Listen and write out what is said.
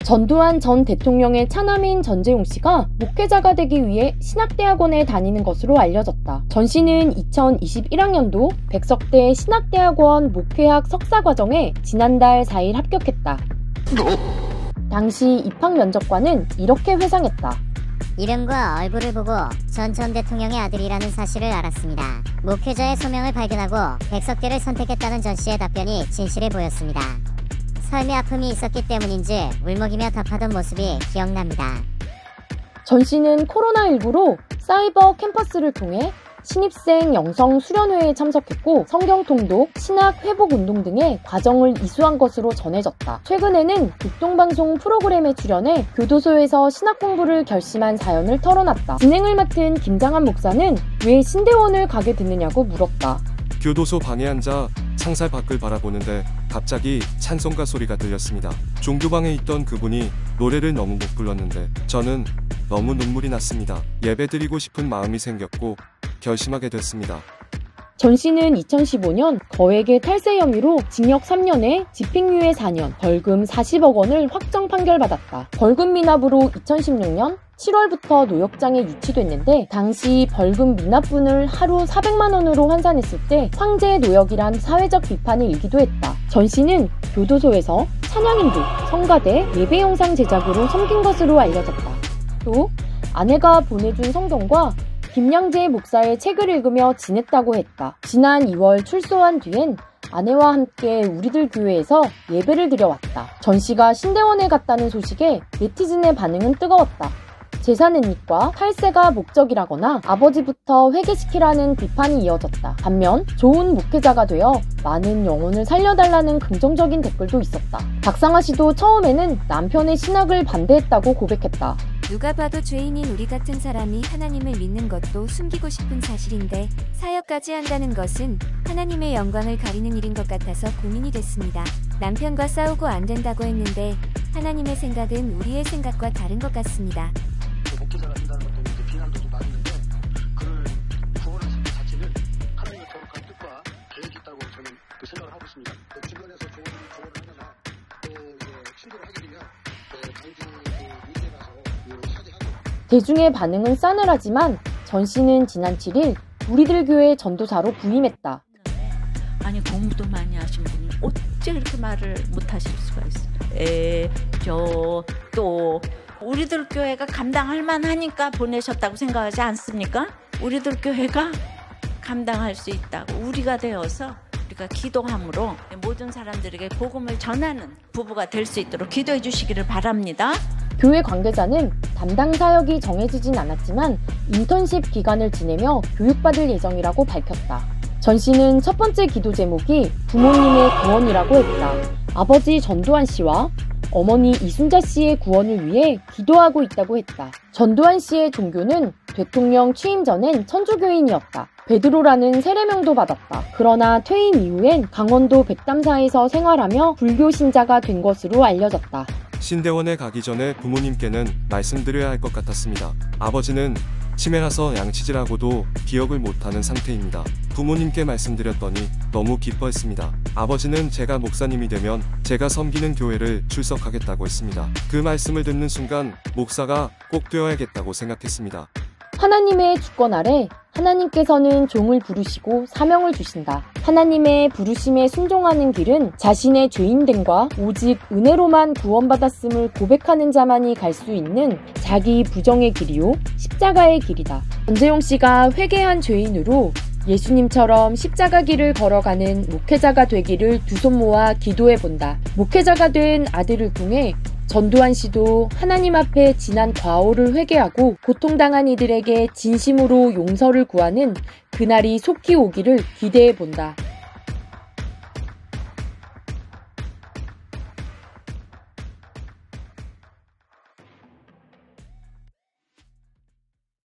전두환 전 대통령의 차남인 전재용 씨가 목회자가 되기 위해 신학대학원에 다니는 것으로 알려졌다. 전 씨는 2021학년도 백석대 신학대학원 목회학 석사과정에 지난달 4일 합격했다. 당시 입학 면접관은 이렇게 회상했다. 이름과 얼굴을 보고 전 대통령의 아들이라는 사실을 알았습니다. 목회자의 소명을 발견하고 백석대를 선택했다는 전 씨의 답변이 진실해 보였습니다. 삶의 아픔이 있었기 때문인지 울먹이며 답하던 모습이 기억납니다. 전 씨는 코로나19로 사이버 캠퍼스를 통해 신입생 영성 수련회에 참석했고 성경 통독, 신학 회복 운동 등의 과정을 이수한 것으로 전해졌다. 최근에는 극동방송 프로그램에 출연해 교도소에서 신학 공부를 결심한 사연을 털어놨다. 진행을 맡은 김장한 목사는 왜 신대원을 가게 됐느냐고 물었다. 교도소 방에 앉아 창살 밖을 바라보는데 갑자기 찬송가 소리가 들렸습니다. 종교방에 있던 그분이 노래를 너무 못 불렀는데 저는 너무 눈물이 났습니다. 예배드리고 싶은 마음이 생겼고 결심하게 됐습니다. 전 씨는 2015년 거액의 탈세 혐의로 징역 3년에 집행유예 4년, 벌금 40억 원을 확정 판결받았다. 벌금 미납으로 2016년 7월부터 노역장에 유치됐는데 당시 벌금 미납분을 하루 400만 원으로 환산했을 때 황제 노역이란 사회적 비판이 일기도 했다. 전 씨는 교도소에서 찬양인도, 성가대, 예배 영상 제작으로 섬긴 것으로 알려졌다. 또 아내가 보내준 성경과 김양재 목사의 책을 읽으며 지냈다고 했다. 지난 2월 출소한 뒤엔 아내와 함께 우리들 교회에서 예배를 드려왔다. 전 씨가 신대원에 갔다는 소식에 네티즌의 반응은 뜨거웠다. 재산은닉과 탈세가 목적이라거나 아버지부터 회개시키라는 비판이 이어졌다. 반면 좋은 목회자가 되어 많은 영혼을 살려달라는 긍정적인 댓글도 있었다. 박상아 씨도 처음에는 남편의 신학을 반대했다고 고백했다. 누가 봐도 죄인인 우리 같은 사람이 하나님을 믿는 것도 숨기고 싶은 사실인데 사역까지 한다는 것은 하나님의 영광을 가리는 일인 것 같아서 고민이 됐습니다. 남편과 싸우고 안 된다고 했는데 하나님의 생각은 우리의 생각과 다른 것 같습니다. 목회자가 된다는 것도 이제 비난도 좀 많은데 그를 구원하신 것 자체는 하나님의 거룩한 뜻과 계획이 있다고 저는 생각을 하고 있습니다. 주변에서 조언을 하거나 또 신고를 하게 되면 당주 문제라서 사죄하고. 대중의 반응은 싸늘하지만 전 씨는 지난 7일 우리들 교회 전도사로 부임했다. 아니 공부도 많이 하신 분이 어째 그렇게 말을 못하실 수가 있어요. 또 우리들 교회가 감당할 만하니까 보내셨다고 생각하지 않습니까? 우리들 교회가 감당할 수 있다고 우리가 되어서 우리가 기도함으로 모든 사람들에게 복음을 전하는 부부가 될 수 있도록 기도해 주시기를 바랍니다. 교회 관계자는 담당 사역이 정해지진 않았지만 인턴십 기간을 지내며 교육받을 예정이라고 밝혔다. 전 씨는 첫 번째 기도 제목이 부모님의 구원이라고 했다. 아버지 전두환 씨와 어머니 이순자 씨의 구원을 위해 기도하고 있다고 했다. 전두환 씨의 종교는 대통령 취임 전엔 천주교인이었다. 베드로라는 세례명도 받았다. 그러나 퇴임 이후엔 강원도 백담사에서 생활하며 불교 신자가 된 것으로 알려졌다. 신대원에 가기 전에 부모님께는 말씀드려야 할 것 같았습니다. 아버지는 치매라서 양치질하고도 기억을 못하는 상태입니다. 부모님께 말씀드렸더니 너무 기뻐했습니다. 아버지는 제가 목사님이 되면 제가 섬기는 교회를 출석하겠다고 했습니다. 그 말씀을 듣는 순간 목사가 꼭 되어야겠다고 생각했습니다. 하나님의 주권 아래 하나님께서는 종을 부르시고 사명을 주신다. 하나님의 부르심에 순종하는 길은 자신의 죄인됨과 오직 은혜로만 구원받았음을 고백하는 자만이 갈 수 있는 자기 부정의 길이요 십자가의 길이다. 전재용 씨가 회개한 죄인으로 예수님처럼 십자가 길을 걸어가는 목회자가 되기를 두 손 모아 기도해본다. 목회자가 된 아들을 통해 전두환 씨도 하나님 앞에 지난 과오를 회개하고 고통당한 이들에게 진심으로 용서를 구하는 그날이 속히 오기를 기대해본다.